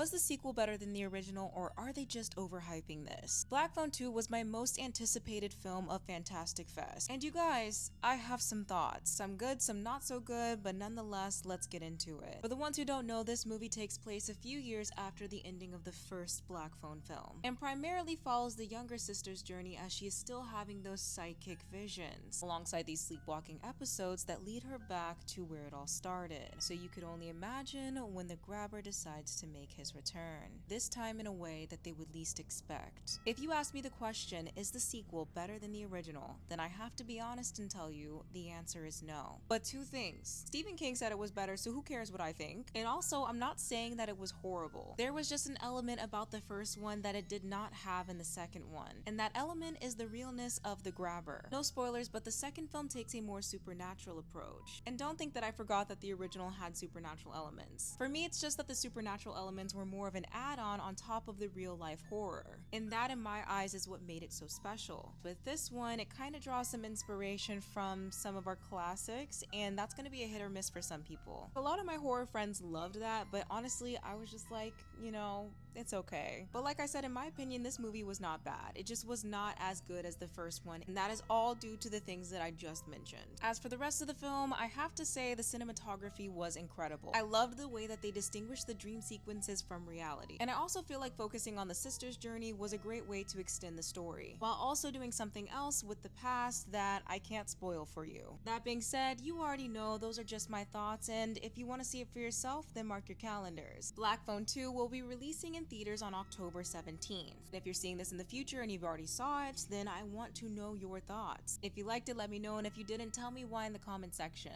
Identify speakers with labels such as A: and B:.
A: Was the sequel better than the original, or are they just overhyping this? Black Phone 2 was my most anticipated film of Fantastic Fest. And you guys, I have some thoughts. Some good, some not so good, but nonetheless, let's get into it. For the ones who don't know, this movie takes place a few years after the ending of the first Black Phone film, and primarily follows the younger sister's journey as she is still having those psychic visions, alongside these sleepwalking episodes that lead her back to where it all started. So you could only imagine when the grabber decides to make his return, this time in a way that they would least expect. If you ask me the question, is the sequel better than the original, then I have to be honest and tell you the answer is no. But two things. Stephen King said it was better, so who cares what I think? And also, I'm not saying that it was horrible. There was just an element about the first one that it did not have in the second one, and that element is the realness of the grabber. No spoilers, but the second film takes a more supernatural approach. And don't think that I forgot that the original had supernatural elements. For me, it's just that the supernatural elements were more of an add-on on top of the real-life horror. And that, in my eyes, is what made it so special. With this one, it kind of draws some inspiration from some of our classics, and that's going to be a hit or miss for some people. A lot of my horror friends loved that, but honestly, I was just like, you know, it's okay. But like I said, in my opinion, this movie was not bad. It just was not as good as the first one, and that is all due to the things that I just mentioned. As for the rest of the film, I have to say the cinematography was incredible. I loved the way that they distinguished the dream sequences from reality. And I also feel like focusing on the sister's journey was a great way to extend the story, while also doing something else with the past that I can't spoil for you. That being said, you already know those are just my thoughts, and if you want to see it for yourself, then mark your calendars. Black Phone 2 will be releasing in theaters on October 17th. And if you're seeing this in the future and you've already saw it, then I want to know your thoughts. If you liked it, let me know, and if you didn't, tell me why in the comment section.